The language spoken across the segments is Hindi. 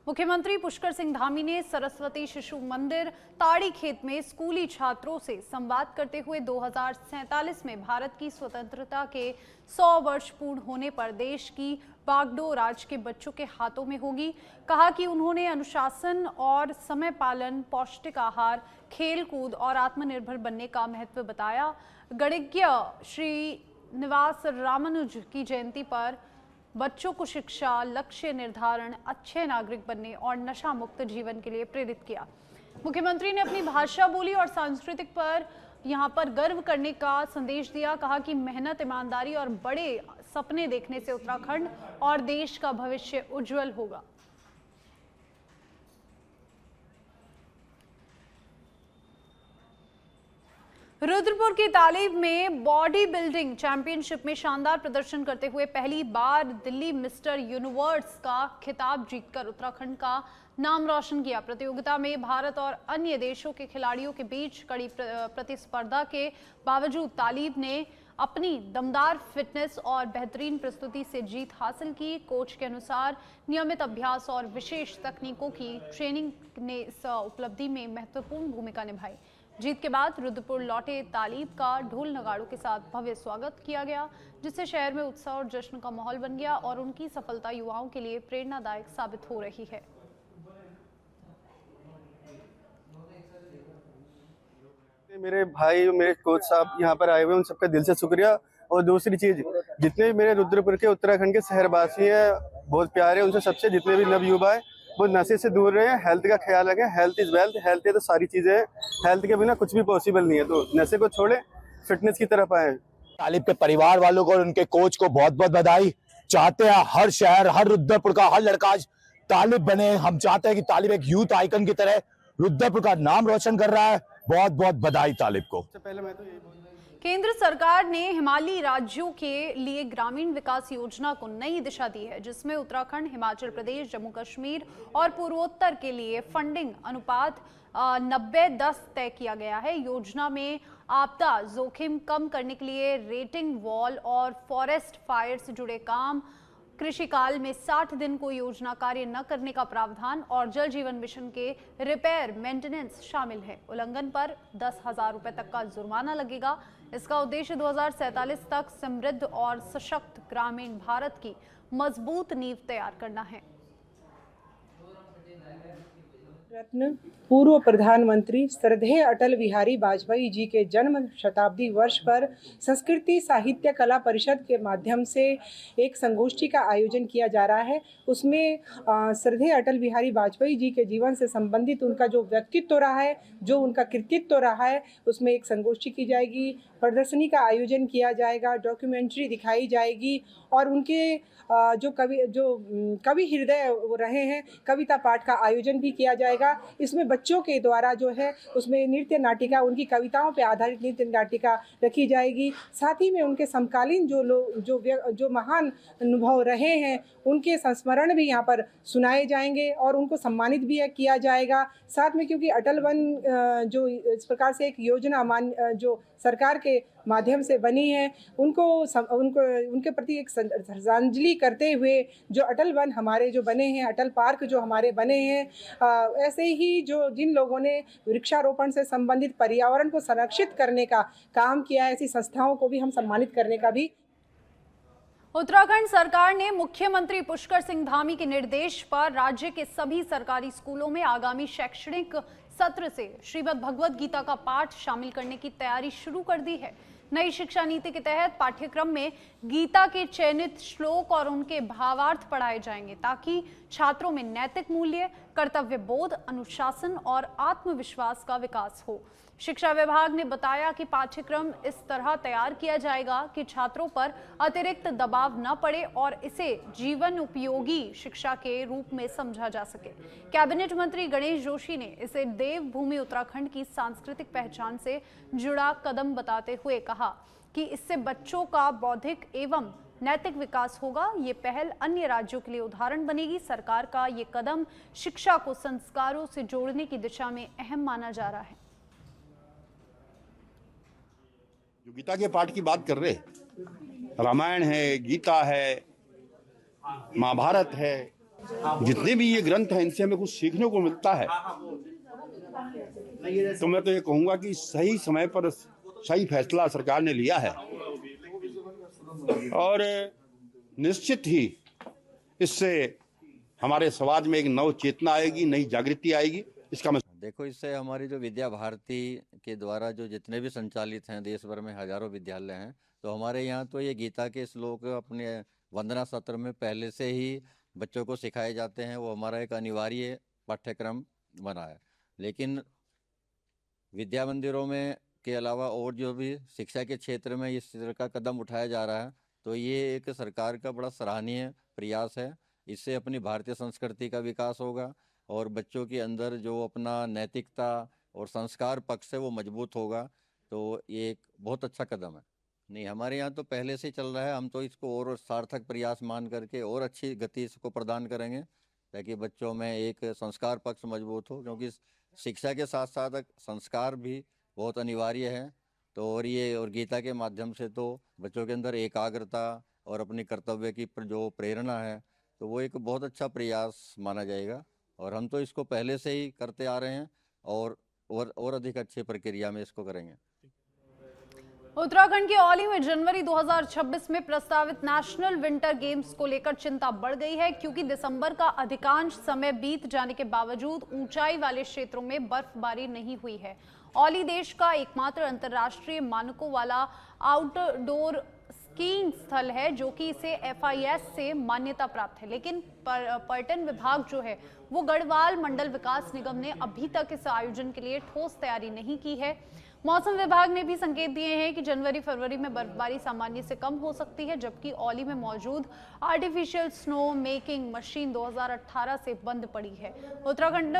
मुख्यमंत्री पुष्कर सिंह धामी ने सरस्वती शिशु मंदिर ताड़ी खेत में स्कूली छात्रों से संवाद करते हुए 2047 में भारत की स्वतंत्रता के 100 वर्ष पूर्ण होने पर देश की बागडोर आज के बच्चों के हाथों में होगी। कहा कि उन्होंने अनुशासन और समय पालन, पौष्टिक आहार, खेल कूद और आत्मनिर्भर बनने का महत्व बताया। गणिज्ञ श्री निवास रामानुज की जयंती पर बच्चों को शिक्षा, लक्ष्य निर्धारण, अच्छे नागरिक बनने और नशा मुक्त जीवन के लिए प्रेरित किया। मुख्यमंत्री ने अपनी भाषा, बोली और सांस्कृतिक पर यहाँ पर गर्व करने का संदेश दिया। कहा कि मेहनत, ईमानदारी और बड़े सपने देखने से उत्तराखंड और देश का भविष्य उज्जवल होगा। रुद्रपुर की तालीब में बॉडी बिल्डिंग चैंपियनशिप में शानदार प्रदर्शन करते हुए पहली बार दिल्ली मिस्टर यूनिवर्स का खिताब जीतकर उत्तराखंड का नाम रोशन किया। प्रतियोगिता में भारत और अन्य देशों के खिलाड़ियों के बीच कड़ी प्रतिस्पर्धा के बावजूद तालीब ने अपनी दमदार फिटनेस और बेहतरीन प्रस्तुति से जीत हासिल की। कोच के अनुसार नियमित अभ्यास और विशेष तकनीकों की ट्रेनिंग ने इस उपलब्धि में महत्वपूर्ण भूमिका निभाई। जीत के बाद रुद्रपुर लौटे तालीब का ढोल नगाड़ों के साथ भव्य स्वागत किया गया, जिससे शहर में उत्साह और जश्न का माहौल बन गया और उनकी सफलता युवाओं के लिए प्रेरणादायक साबित हो रही है। मेरे भाई, मेरे कोच साहब यहाँ पर आए हुए, उन सबका दिल से शुक्रिया। और दूसरी चीज, जितने भी मेरे रुद्रपुर के, उत्तराखंड के शहरवासी हैं, बहुत प्यारे, उनसे सबसे जितने भी नवयुवा है वो नशे से दूर रहे, हेल्थ का ख्याल रखें। हेल्थ इज वेल्थ, हेल्थ है तो सारी चीजें हैं। हेल्थ के बिना कुछ भी पॉसिबल नहीं है, तो नशे को छोड़े, फिटनेस की तरफ आए। तालिब के परिवार वालों को और उनके कोच को बहुत बहुत बधाई। चाहते हैं हर शहर, हर रुद्रपुर का हर लड़का आज तालिब बने। हम चाहते हैं कि तालिब एक यूथ आइकन की तरह रुद्रपुर का नाम रोशन कर रहा है। बहुत बहुत बधाई तालिब को। पहले मैं तो यही केंद्र सरकार ने हिमालयी राज्यों के लिए ग्रामीण विकास योजना को नई दिशा दी है, जिसमें उत्तराखंड, हिमाचल प्रदेश, जम्मू कश्मीर और पूर्वोत्तर के लिए फंडिंग अनुपात 90-10 तय किया गया है। योजना में आपदा जोखिम कम करने के लिए रेटिंग वॉल और फॉरेस्ट फायर से जुड़े काम, कृषि काल में 60 दिन को योजना कार्य न करने का प्रावधान और जल जीवन मिशन के रिपेयर मेंटेनेंस शामिल है। उल्लंघन पर 10,000 रुपए तक का जुर्माना लगेगा। इसका उद्देश्य 2047 तक समृद्ध और सशक्त ग्रामीण भारत की मजबूत नींव तैयार करना है। रत्न पूर्व प्रधानमंत्री श्रद्धेय अटल बिहारी वाजपेयी जी के जन्म शताब्दी वर्ष पर संस्कृति साहित्य कला परिषद के माध्यम से एक संगोष्ठी का आयोजन किया जा रहा है। उसमें श्रद्धेय अटल बिहारी वाजपेयी जी के जीवन से संबंधित उनका जो व्यक्तित्व रहा है, जो उनका कृतित्व रहा है, उसमें एक संगोष्ठी की जाएगी, प्रदर्शनी का आयोजन किया जाएगा, डॉक्यूमेंट्री दिखाई जाएगी और उनके जो कवि हृदय रहे हैं, कविता पाठ का आयोजन भी किया जाएगा। इसमें बच्चों के द्वारा जो है उसमें नृत्य नाटिका, उनकी कविताओं पर आधारित नृत्य नाटिका रखी जाएगी। साथ ही में उनके समकालीन जो महान अनुभव रहे हैं, उनके संस्मरण भी यहाँ पर सुनाए जाएंगे और उनको सम्मानित भी किया जाएगा। साथ में क्योंकि अटल वन जो इस प्रकार से एक योजना जो सरकार के माध्यम से बनी है, उनके प्रति एक श्रद्धांजलि करते हुए जो अटल वन हमारे जो बने हैं, अटल पार्क जो हमारे बने हैं, ऐसे ही जो जिन लोगों ने वृक्षारोपण से संबंधित पर्यावरण को संरक्षित करने का काम किया है, ऐसी संस्थाओं को भी हम सम्मानित करने का भी। उत्तराखंड सरकार ने मुख्यमंत्री पुष्कर सिंह धामी के निर्देश पर राज्य के सभी सरकारी स्कूलों में आगामी शैक्षणिक सत्र से श्रीमद् भगवद गीता का पाठ शामिल करने की तैयारी शुरू कर दी है। नई शिक्षा नीति के तहत पाठ्यक्रम में गीता के चयनित श्लोक और उनके भावार्थ पढ़ाए जाएंगे, ताकि छात्रों में नैतिक मूल्य, कर्तव्य बोध, अनुशासन और आत्मविश्वास का विकास हो। शिक्षा विभाग ने बताया कि पाठ्यक्रम इस तरह तैयार किया जाएगा कि छात्रों पर अतिरिक्त दबाव न पड़े और इसे जीवन उपयोगी शिक्षा के रूप में समझा जा सके। कैबिनेट मंत्री गणेश जोशी ने इसे देवभूमि उत्तराखंड की सांस्कृतिक पहचान से जुड़ा कदम बताते हुए कहा कि इससे बच्चों का बौद्धिक एवं नैतिक विकास होगा। ये पहल अन्य राज्यों के लिए उदाहरण बनेगी। सरकार का ये कदम शिक्षा को संस्कारों से जोड़ने की दिशा में अहम माना जा रहा है। जो गीता के पाठ की बात कर रहे, रामायण है, गीता है, महाभारत है, जितने भी ये ग्रंथ हैं इनसे हमें कुछ सीखने को मिलता है। तो मैं तो ये कहूँगा कि सही समय पर सही फैसला सरकार ने लिया है और निश्चित ही इससे हमारे समाज में एक नव चेतना आएगी, नई जागृति आएगी। इसका मैं देखो, इससे हमारी जो विद्या भारती के द्वारा जो जितने भी संचालित हैं, देश भर में हजारों विद्यालय हैं, तो हमारे यहाँ तो ये गीता के श्लोक अपने वंदना सत्र में पहले से ही बच्चों को सिखाए जाते हैं। वो हमारा एक अनिवार्य पाठ्यक्रम बना है। लेकिन विद्या मंदिरों में के अलावा और जो भी शिक्षा के क्षेत्र में इस तरह का कदम उठाया जा रहा है, तो ये एक सरकार का बड़ा सराहनीय प्रयास है। इससे अपनी भारतीय संस्कृति का विकास होगा और बच्चों के अंदर जो अपना नैतिकता और संस्कार पक्ष है वो मजबूत होगा। तो ये एक बहुत अच्छा कदम है। नहीं, हमारे यहाँ तो पहले से चल रहा है। हम तो इसको और सार्थक प्रयास मान करके और अच्छी गति इसको प्रदान करेंगे ताकि बच्चों में एक संस्कार पक्ष मजबूत हो, क्योंकि शिक्षा के साथ साथ संस्कार भी बहुत अनिवार्य है। तो और गीता के माध्यम से तो बच्चों के अंदर एकाग्रता और अपनी कर्तव्य की जो प्रेरणा है, तो वो एक बहुत अच्छा प्रयास माना जाएगा और हम तो इसको पहले से ही करते आ रहे हैं और अधिक अच्छी प्रक्रिया में इसको करेंगे। उत्तराखंड के औली में जनवरी 2026 में प्रस्तावित नेशनल विंटर गेम्स को लेकर चिंता बढ़ गई है, क्योंकि दिसंबर का अधिकांश समय बीत जाने के बावजूद ऊंचाई वाले क्षेत्रों में बर्फबारी नहीं हुई है। औली देश का एकमात्र अंतर्राष्ट्रीय मानकों वाला आउटडोर स्कीइंग स्थल है, जो कि इसे FIS से मान्यता प्राप्त है। लेकिन पर्यटन विभाग जो है वो गढ़वाल मंडल विकास निगम ने अभी तक इस आयोजन के लिए ठोस तैयारी नहीं की है। मौसम विभाग ने भी संकेत दिए हैं कि जनवरी फरवरी में बर्फबारी सामान्य से कम हो सकती है, जबकि औली में मौजूद आर्टिफिशियल स्नो मेकिंग मशीन 2018 से बंद पड़ी है। उत्तराखंड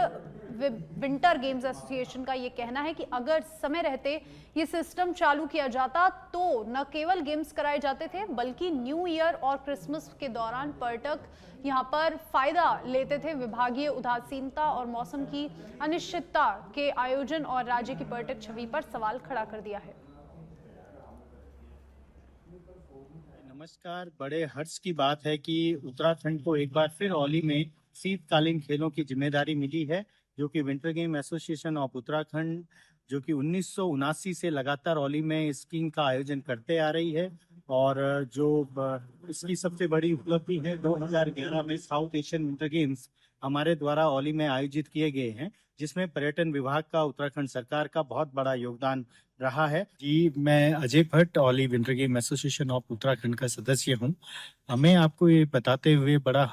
विंटर गेम्स एसोसिएशन का ये कहना है कि अगर समय रहते ये सिस्टम चालू किया जाता तो न केवल गेम्स कराए जाते थे, बल्कि न्यू ईयर और क्रिसमस के दौरान पर्यटक यहाँ पर फायदा लेते थे। विभागीय उदासीनता और मौसम की अनिश्चितता के आयोजन और राज्य की पर्यटक छवि पर सवाल खड़ा कर दिया है। नमस्कार। बड़े हर्ष की बात है कि उत्तराखंड को एक बार फिर औली में शीतकालीन खेलों की जिम्मेदारी मिली है, जो कि winter game association of Uttarakhand जो कि 1979 से लगातार औली में स्कीइंग का आयोजन करते आ रही है। और जो इसकी सबसे बड़ी उपलब्धि है, 2011 में साउथ एशियन विंटर गेम्स हमारे द्वारा औली में आयोजित किए गए हैं, जिसमें पर्यटन विभाग का उत्तराखंड सरकार का बहुत बड़ा योगदान रहा है। जी, मैं Ajay Bhatt, Auli winter game association of Uttarakhand का सदस्य हूँ। हमें आपको ये बताते हुए बड़ा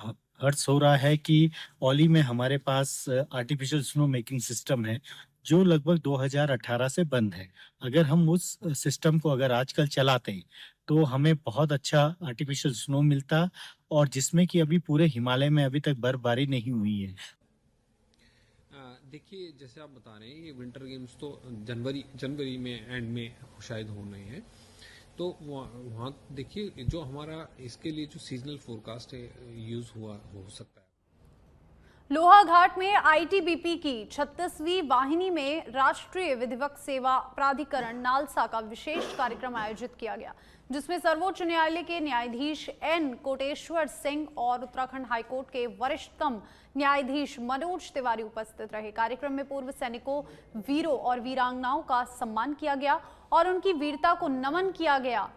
हर्ष हो रहा है कि औली में हमारे पास आर्टिफिशियल स्नो मेकिंग सिस्टम है, जो लगभग 2018 से बंद है। अगर हम उस सिस्टम को अगर आजकल चलाते तो हमें बहुत अच्छा आर्टिफिशियल स्नो मिलता, और जिसमें कि अभी पूरे हिमालय में अभी तक बर्फबारी नहीं हुई है। देखिए, जैसे आप बता रहे हैं, ये विंटर गेम्स तो जनवरी में एंड में शायद होने हैं। तो वहाँ देखिए, जो हमारा इसके लिए जो सीजनल फोरकास्ट है यूज हुआ हो सकता है। लोहाघाट में ITBP की 36वीं वाहिनी में राष्ट्रीय विधिवक सेवा प्राधिकरण नालसा का विशेष कार्यक्रम आयोजित किया गया, जिसमें सर्वोच्च न्यायालय के न्यायाधीश N कोटेश्वर सिंह और उत्तराखंड हाईकोर्ट के वरिष्ठतम न्यायाधीश मनोज तिवारी उपस्थित रहे। कार्यक्रम में पूर्व सैनिकों, वीरों और वीरांगनाओं का सम्मान किया गया और उनकी वीरता को नमन किया गया।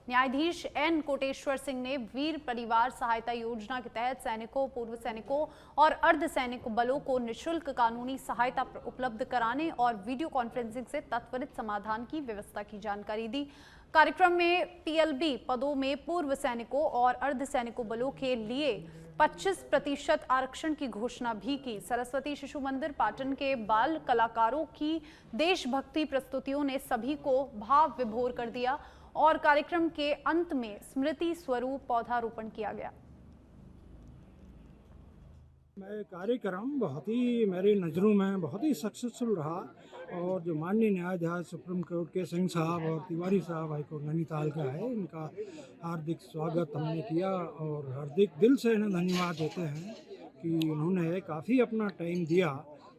न्यायाधीश N कोटेश्वर सिंह ने वीर परिवार सहायता योजना के तहत सैनिकों, पूर्व सैनिकों और अर्धसैनिक बलों को निःशुल्क कानूनी सहायता उपलब्ध कराने और वीडियो कॉन्फ्रेंसिंग से त्वरित समाधान की व्यवस्था की जानकारी दी। कार्यक्रम में PLB पदों में पूर्व सैनिकों और अर्धसैनिकों बलों के लिए 25% आरक्षण की घोषणा भी की। सरस्वती शिशु मंदिर पाटन के बाल कलाकारों की देशभक्ति प्रस्तुतियों ने सभी को भाव विभोर कर दिया और कार्यक्रम के अंत में स्मृति स्वरूप पौधारोपण किया गया। कार्यक्रम बहुत ही मेरी नज़रों में बहुत ही सक्सेसफुल रहा, और जो माननीय न्यायाधीश सुप्रीम कोर्ट के सिंह साहब और तिवारी साहब हाईकोर्ट नैनीताल का है, इनका हार्दिक स्वागत हमने किया और हार्दिक दिल से इन्हें धन्यवाद देते हैं कि उन्होंने काफ़ी अपना टाइम दिया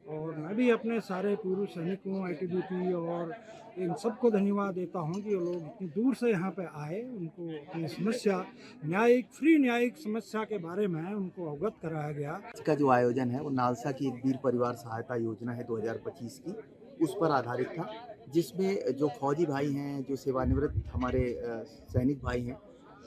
और मैं भी अपने सारे पूर्व सैनिकों, आईटीबीपी और इन सबको धन्यवाद देता हूं कि वो लोग इतनी दूर से यहाँ पे आए, उनको अपनी समस्या न्यायिक समस्या के बारे में उनको अवगत कराया गया। इसका जो आयोजन है वो नालसा की एक वीर परिवार सहायता योजना है 2025 की, उस पर आधारित था, जिसमें जो फौजी भाई हैं, जो सेवानिवृत्त हमारे सैनिक भाई हैं,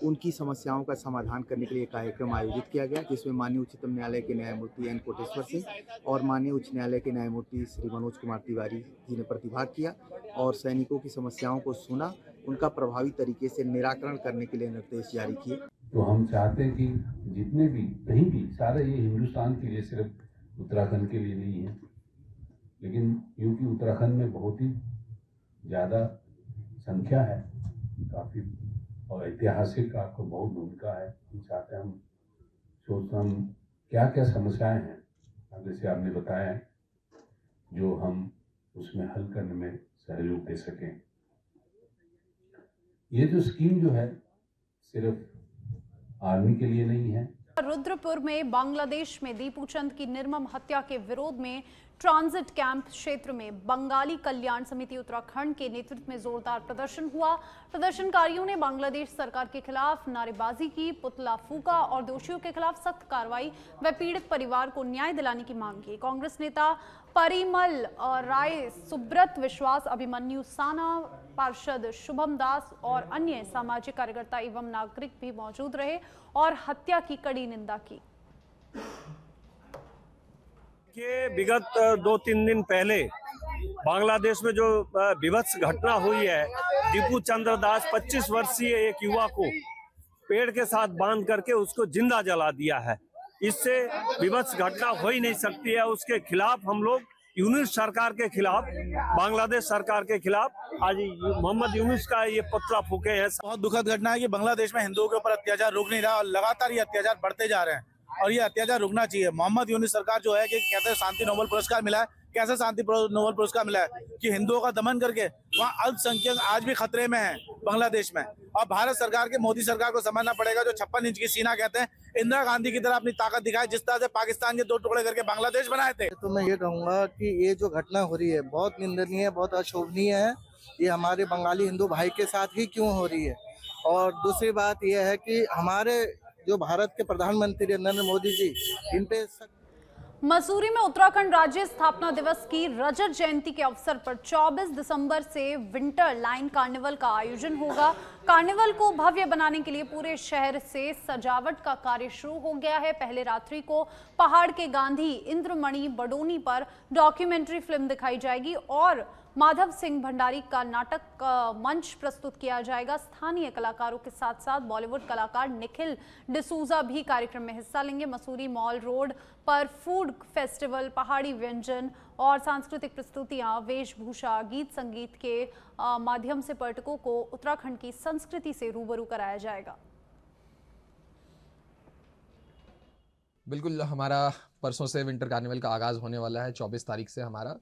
उनकी समस्याओं का समाधान करने के लिए कार्यक्रम आयोजित किया गया, जिसमें माननीय उच्चतम न्यायालय के न्यायमूर्ति एन कोटेश्वर सिंह और माननीय उच्च न्यायालय के न्यायमूर्ति श्री मनोज कुमार तिवारी जी ने प्रतिभाग किया और सैनिकों की समस्याओं को सुना, उनका प्रभावी तरीके से निराकरण करने के लिए निर्देश जारी किए। तो हम चाहते हैं कि जितने भी कहीं भी सारे ये हिंदुस्तान के लिए, सिर्फ उत्तराखंड के लिए नहीं है, लेकिन क्योंकि उत्तराखंड में बहुत ही ज़्यादा संख्या है, काफ़ी और ऐतिहासिक आपको बहुत भूमिका है, हम चाहते हैं, हम सोचते हम क्या क्या समस्याएं हैं, जैसे आपने बताया है, जो हम उसमें हल करने में सहयोग दे सकें। ये जो स्कीम जो है सिर्फ आर्मी के लिए नहीं है। रुद्रपुर में बांग्लादेश में दीपू चंद की निर्मम हत्या के विरोध में ट्रांजिट कैंप क्षेत्र में बंगाली कल्याण समिति उत्तराखंड के नेतृत्व में जोरदार प्रदर्शन हुआ। प्रदर्शनकारियों ने बांग्लादेश सरकार के खिलाफ नारेबाजी की, पुतला फूका और दोषियों के खिलाफ सख्त कार्रवाई व पीड़ित परिवार को न्याय दिलाने की मांग की। कांग्रेस नेता परिमल राय, सुब्रत विश्वास, अभिमन्यु साना, पार्षद शुभम दास और अन्य सामाजिक कार्यकर्ता एवं नागरिक भी मौजूद रहे और हत्या की कड़ी निंदा की। कि विगत 2-3 दिन पहले बांग्लादेश में जो विभत्स घटना हुई है, दीपू चंद्र दास 25 वर्षीय एक युवा को पेड़ के साथ बांध करके उसको जिंदा जला दिया है। इससे विभत्स घटना हो ही नहीं सकती है। उसके खिलाफ हम लोग यूनुस सरकार के खिलाफ, बांग्लादेश सरकार के खिलाफ आज मोहम्मद यूनुस का ये पुतला फूके हैं। बहुत दुखद घटना है कि बांग्लादेश में हिंदुओं के ऊपर अत्याचार रुक नहीं रहा और लगातार ये अत्याचार बढ़ते जा रहे हैं और ये अत्याचार रुकना चाहिए। मोहम्मद यूनुस सरकार जो है कि कहते हैं शांति नोबेल पुरस्कार मिला है, कैसे शांति नोबेल पुरस्कार मिला है कि हिंदुओं का दमन करके वहाँ अल्पसंख्यक आज भी खतरे में है बांग्लादेश में। और भारत सरकार के, मोदी सरकार को समझना पड़ेगा, जो 56 इंच की सीना कहते हैं, इंदिरा गांधी की तरह अपनी ताकत दिखाए, जिस तरह से पाकिस्तान के 2 टुकड़े करके बांग्लादेश बनाए थे। तो मैं ये कहूँगा कि ये जो घटना हो रही है बहुत निंदनीय है, बहुत अशोभनीय है। ये हमारे बंगाली हिंदू भाई के साथ ही क्यों हो रही है। और दूसरी बात यह है कि हमारे जो भारत के प्रधानमंत्री नरेंद्र मोदी जी, इन पे मसूरी में उत्तराखंड राज्य स्थापना दिवस की रजत जयंती के अवसर पर 24 दिसंबर से विंटर लाइन कार्निवल का आयोजन होगा। कार्निवल को भव्य बनाने के लिए पूरे शहर से सजावट का कार्य शुरू हो गया है। पहले रात्रि को पहाड़ के गांधी इंद्रमणि बडोनी पर डॉक्यूमेंट्री फिल्म दिखाई जाएगी और माधव सिंह भंडारी का नाटक मंच प्रस्तुत किया जाएगा। स्थानीय कलाकारों के साथ साथ बॉलीवुड कलाकार निखिल डिसूजा भी कार्यक्रम में हिस्सा लेंगे। मसूरी मॉल रोड पर फूड फेस्टिवल, पहाड़ी व्यंजन और सांस्कृतिक प्रस्तुतियां, वेशभूषा, गीत संगीत के माध्यम से पर्यटकों को उत्तराखंड की संस्कृति से रूबरू कराया जाएगा। बिल्कुल, हमारा परसों से विंटर कार्निवल का आगाज़ होने वाला है, 24 तारीख से हमारा,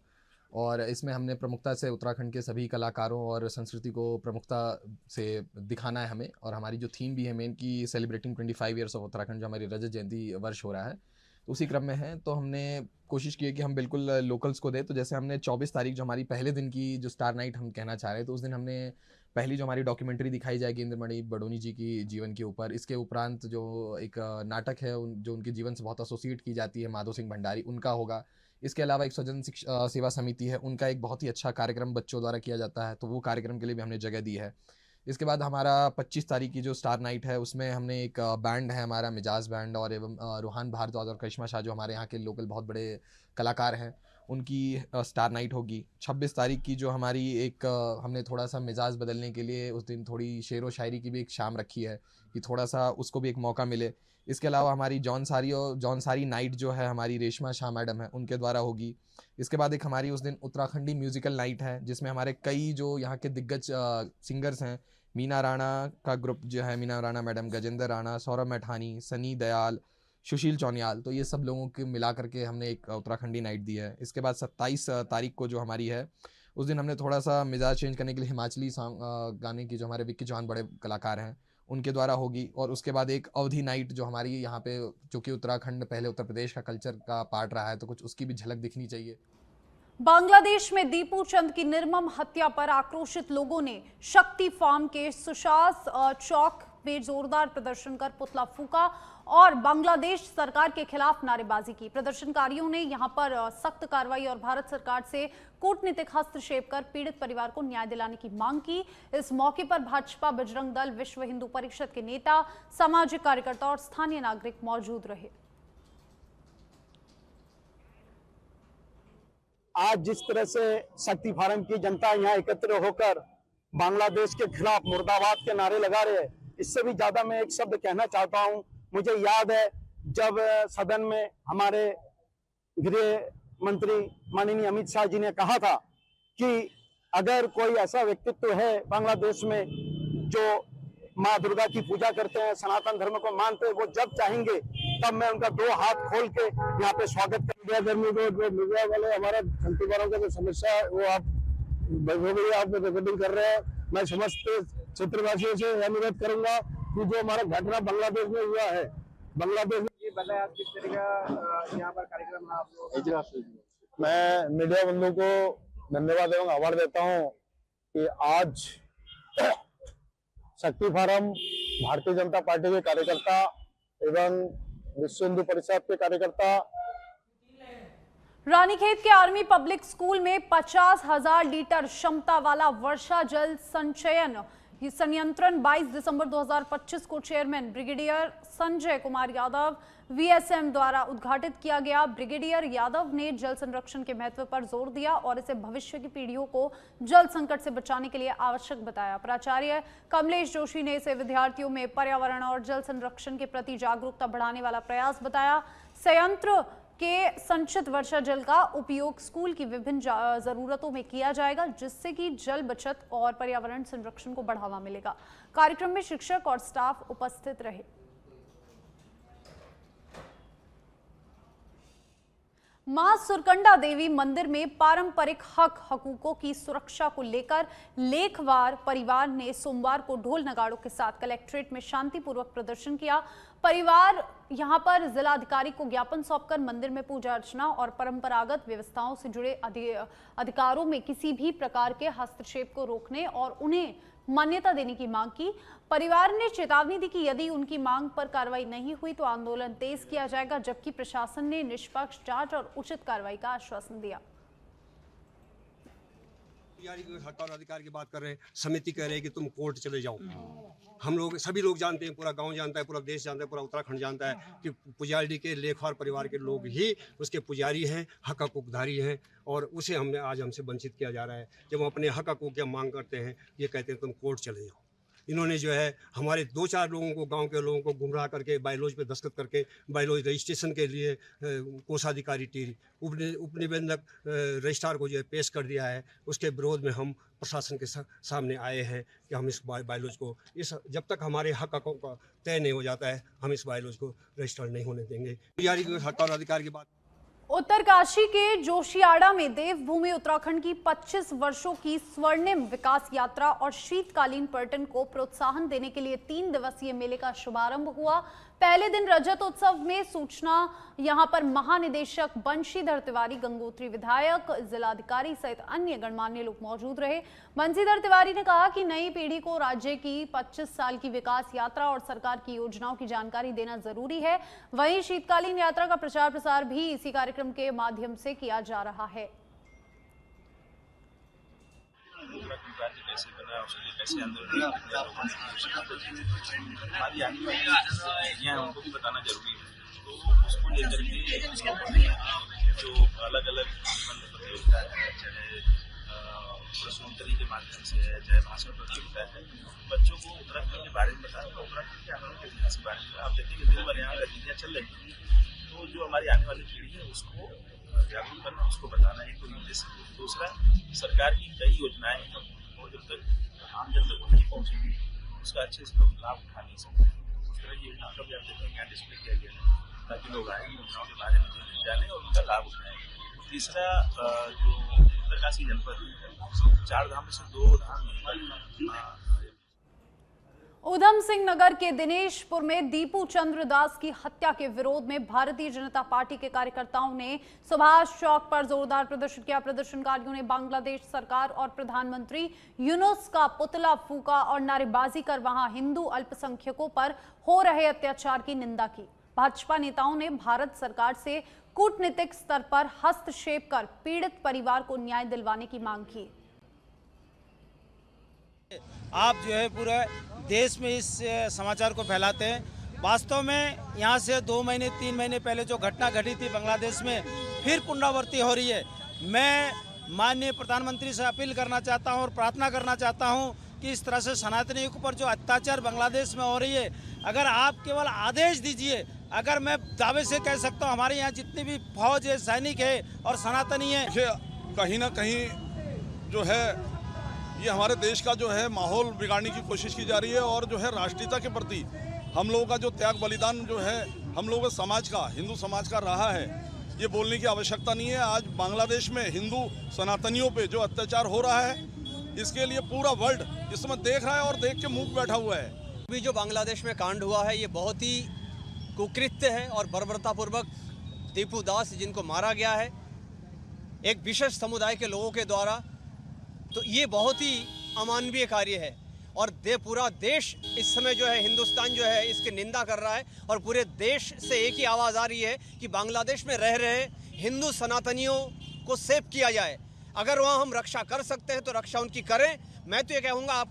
और इसमें हमने प्रमुखता से उत्तराखंड के सभी कलाकारों और संस्कृति को प्रमुखता से दिखाना है हमें। और हमारी जो थीम भी है मेन की सेलिब्रेटिंग 25 ईयर्स ऑफ उत्तराखंड, जो हमारी रजत जयंती वर्ष हो रहा है, तो उसी क्रम में है। तो हमने कोशिश की है कि हम बिल्कुल लोकल्स को दें। तो जैसे हमने 24 तारीख जो हमारी पहले दिन की जो स्टार नाइट हम कहना चाह रहे हैं, तो उस दिन हमने पहली जो हमारी डॉक्यूमेंट्री दिखाई जाएगी इंद्रमणि बडोनी जी की जीवन के ऊपर। इसके उपरांत जो एक नाटक है जो उनके जीवन से बहुत एसोसिएट की जाती है, माधव सिंह भंडारी, उनका होगा। इसके अलावा एक स्वजन सेवा समिति है, उनका एक बहुत ही अच्छा कार्यक्रम बच्चों द्वारा किया जाता है, तो वो कार्यक्रम के लिए भी हमने जगह दी है। इसके बाद हमारा 25 तारीख की जो स्टार नाइट है, उसमें हमने एक बैंड है हमारा मिजाज बैंड और एवं रूहान भारद्वाज और करिश्मा शाह, जो हमारे यहाँ के लोकल बहुत बड़े कलाकार हैं, उनकी स्टार नाइट होगी। 26 तारीख की जो हमारी एक हमने थोड़ा सा मिजाज बदलने के लिए उस दिन थोड़ी शेर व शायरी की भी एक शाम रखी है कि थोड़ा सा उसको भी एक मौका मिले। इसके अलावा हमारी जौनसारी नाइट जो है हमारी रेशमा शाह मैडम है, उनके द्वारा होगी। इसके बाद एक हमारी उस दिन उत्तराखंडी म्यूज़िकल नाइट है, जिसमें हमारे कई जो यहाँ के दिग्गज सिंगर्स हैं, मीना राणा का ग्रुप जो है, मीना राणा मैडम, गजेंद्र राणा, सौरभ मैठानी, सनी दयाल, सुशील चौनियाल, तो ये सब लोगों के मिला करके हमने एक उत्तराखंडी नाइट दी है। इसके बाद 27 तारीख को जो हमारी है, उस दिन हमने थोड़ा सा मिजाज चेंज करने के लिए हिमाचली सॉन्ग गाने की, जो हमारे विक्की चौहान बड़े कलाकार हैं, उनके द्वारा होगी। और उसके बाद एक अवधि नाइट जो हमारी यहाँ पे, जो कि उत्तराखंड पहले उत्तर प्रदेश का कल्चर का पार्ट रहा है, तो कुछ उसकी भी झलक दिखनी चाहिए। बांग्लादेश में दीपू चंद की निर्मम हत्या पर आक्रोशित लोगों ने शक्ति फार्म के सुशास चौक में जोरदार प्रदर्शन कर पुतला फूका और बांग्लादेश सरकार के खिलाफ नारेबाजी की। प्रदर्शनकारियों ने यहां पर सख्त कार्रवाई और भारत सरकार से कूटनीतिक हस्तक्षेप कर पीड़ित परिवार को न्याय दिलाने की मांग की। इस मौके पर भाजपा, बजरंग दल, विश्व हिंदू परिषद के नेता, सामाजिक कार्यकर्ता और स्थानीय नागरिक मौजूद रहे। आज जिस तरह से शक्ति फार्म की जनता यहाँ एकत्र होकर बांग्लादेश के खिलाफ मुर्दाबाद के नारे लगा रहे हैं, इससे भी ज्यादा मैं एक शब्द कहना चाहता हूँ। मुझे याद है जब सदन में हमारे गृह मंत्री माननीय अमित शाह जी ने कहा था कि अगर कोई ऐसा व्यक्तित्व है बांग्लादेश में जो माँ दुर्गा की पूजा करते हैं, सनातन धर्म को मानते हैं, वो जब चाहेंगे तब मैं उनका 2 हाथ खोल के यहाँ पे स्वागत कर। गर्मी को मीडिया वाले हमारा छत्तीसगढ़ का जो समस्या है वो आप रिकॉर्डिंग कर रहे हैं। मैं समस्त क्षेत्रवासियों से अनुरोध करूंगा कि जो हमारा घटना बांग्लादेश में हुआ है, बांग्लादेश में ये बताया किस तरह का यहाँ पर कार्यक्रम है आप लोग। मैं मीडिया बंधु को धन्यवाद एवं आभार देता हूँ कि आज शक्ति फार्म भारतीय जनता पार्टी के कार्यकर्ता एवं विश्व हिंदू परिषद के कार्यकर्ता रानीखेत के आर्मी पब्लिक स्कूल में 50,000 लीटर क्षमता वाला वर्षा जल संचयन संयंत्र 22 दिसंबर 2025 को chairman brigadier Sanjay Kumar Yadav VSM द्वारा उद्घाटित किया गया। ब्रिगेडियर यादव ने जल संरक्षण के महत्व पर जोर दिया और इसे भविष्य की पीढ़ियों को जल संकट से बचाने के लिए आवश्यक बताया। प्राचार्य कमलेश जोशी ने इसे विद्यार्थियों में पर्यावरण और जल संरक्षण के प्रति जागरूकता बढ़ाने वाला प्रयास बताया। संयंत्र के संचित वर्षा जल का उपयोग स्कूल की विभिन्न जरूरतों में किया जाएगा, जिससे कि जल बचत और पर्यावरण संरक्षण को बढ़ावा मिलेगा। कार्यक्रम में शिक्षक और स्टाफ उपस्थित रहे। मां सुरकंडा देवी मंदिर में पारंपरिक हक हकूकों की सुरक्षा को लेकर लेखवार परिवार ने सोमवार को ढोल नगाड़ों के साथ कलेक्ट्रेट में शांतिपूर्वक प्रदर्शन किया। परिवार यहां पर जिलाधिकारी को ज्ञापन सौंपकर मंदिर में पूजा अर्चना और परंपरागत व्यवस्थाओं से जुड़े अधिकारों में किसी भी प्रकार के हस्तक्षेप को रोकने और उन्हें मान्यता देने की मांग की। परिवार ने चेतावनी दी कि यदि उनकी मांग पर कार्रवाई नहीं हुई तो आंदोलन तेज किया जाएगा, जबकि प्रशासन ने निष्पक्ष जांच और उचित कार्रवाई का आश्वासन दिया। हक और अधिकार की बात कर रहे हैं, समिति कह रहे हैं कि तुम कोर्ट चले जाओ। हम लोग सभी लोग जानते हैं, पूरा गांव जानता है, पूरा देश जानता है, पूरा उत्तराखंड जानता है कि पुजारी के लेखवार परिवार के लोग ही उसके पुजारी हैं, हक हकूकधारी हैं, और उसे हमसे वंचित किया जा रहा है। जब हम अपने हक हकूक की मांग करते हैं, ये कहते हैं तुम कोर्ट चले जाओ। इन्होंने जो है हमारे 2-4 लोगों को, गांव के लोगों को गुमराह करके बायलॉज पे दस्तखत करके बायलॉज रजिस्ट्रेशन के लिए कोषाधिकारी टीरी उपनिबंधक रजिस्ट्रार को जो है पेश कर दिया है। उसके विरोध में हम प्रशासन के सामने आए हैं कि हम इस बायलॉज को जब तक हमारे हक हकों का तय नहीं हो जाता है, हम इस बायलॉज को रजिस्टर नहीं होने देंगे। पुजारी के हक और अधिकार की बात। उत्तरकाशी के जोशियाड़ा में देवभूमि उत्तराखंड की 25 वर्षों की स्वर्णिम विकास यात्रा और शीतकालीन पर्यटन को प्रोत्साहन देने के लिए 3 दिवसीय मेले का शुभारंभ हुआ। पहले दिन रजत उत्सव में सूचना यहां पर महानिदेशक बंशीधर तिवारी, गंगोत्री विधायक, जिलाधिकारी सहित अन्य गणमान्य लोग मौजूद रहे। बंशीधर तिवारी ने कहा कि नई पीढ़ी को राज्य की 25 साल की विकास यात्रा और सरकार की योजनाओं की जानकारी देना जरूरी है। वहीं शीतकालीन यात्रा का प्रचार प्रसार भी इसी कार्यक्रम के माध्यम से किया जा रहा है। कैसे बना, उसके लिए कैसे आंदोलन हमारी आने वाली पीढ़ियाँ हैं, उनको भी बताना जरूरी है। तो उसको लेकर के जो अलग अलग जीवन प्रतियोगिता है, चाहे प्रश्नोत्तरी के माध्यम से है, चाहे भाषण प्रतियोगिता है, बच्चों को उत्तराखंड के बारे में बताना, उत्तराखंड के आंदोलन के इतिहास के बारे में। आप देखिए कि दिन भर यहाँ गतिविधियाँ चल रही हैं, तो जो हमारी आने वाली पीढ़ी है उसको जागरूक करना, उसको बताना है। तो उद्देश्य। दूसरा, सरकार की कई योजनाएं हैं और जब तक आम जनता को नहीं पहुँचेगी उसका अच्छे से लोग लाभ उठा नहीं सकते। उस तरह की योजना का भी आप देखेंगे यहाँ डिस्प्ले किया गया है, ताकि लोग आए योजनाओं के बारे में जाने और उनका लाभ उठाएं। तीसरा, जो उत्तरकाशी जनपद है, 4 धाम में से 2 धाम उधम सिंह नगर के दिनेशपुर में दीपू चंद्र दास की हत्या के विरोध में भारतीय जनता पार्टी के कार्यकर्ताओं ने सुभाष चौक पर जोरदार प्रदर्शन किया। प्रदर्शनकारियों ने बांग्लादेश सरकार और प्रधानमंत्री यूनुस का पुतला फूंका और नारेबाजी कर वहां हिंदू अल्पसंख्यकों पर हो रहे अत्याचार की निंदा की। भाजपा नेताओं ने भारत सरकार से कूटनीतिक स्तर पर हस्तक्षेप कर पीड़ित परिवार को न्याय दिलवाने की मांग की। आप जो है पूरे देश में इस समाचार को फैलाते हैं। वास्तव में यहाँ से 2 महीने 3 महीने पहले जो घटना घटी थी बांग्लादेश में फिर पुनरावृत्ति हो रही है। मैं माननीय प्रधानमंत्री से अपील करना चाहता हूँ और प्रार्थना करना चाहता हूँ कि इस तरह से सनातनियों के ऊपर जो अत्याचार बांग्लादेश में हो रही है, अगर आप केवल आदेश दीजिए, अगर मैं दावे से कह सकता हूँ हमारे यहाँ जितनी भी फौज है, सैनिक है और सनातनी है, कहीं ना कहीं जो है ये हमारे देश का जो है माहौल बिगाड़ने की कोशिश की जा रही है और जो है राष्ट्रीयता के प्रति हम लोगों का जो त्याग बलिदान जो है हम लोगों के समाज का, हिंदू समाज का रहा है, ये बोलने की आवश्यकता नहीं है। आज बांग्लादेश में हिंदू सनातनियों पे जो अत्याचार हो रहा है, इसके लिए पूरा वर्ल्ड इस समय देख रहा है और देख के मूक बैठा हुआ है। अभी जो बांग्लादेश में कांड हुआ है ये बहुत ही कुकृत्य है और बर्बरतापूर्वक दीपू दास जिनको मारा गया है एक विशेष समुदाय के लोगों के द्वारा, तो ये बहुत ही अमानवीय कार्य है और पूरा देश इस समय जो है हिंदुस्तान जो है इसकी निंदा कर रहा है और पूरे देश से एक ही आवाज़ आ रही है कि बांग्लादेश में रह रहे हिंदू सनातनियों को सेव किया जाए। अगर वहाँ हम रक्षा कर सकते हैं तो रक्षा उनकी करें। मैं तो ये कहूँगा आप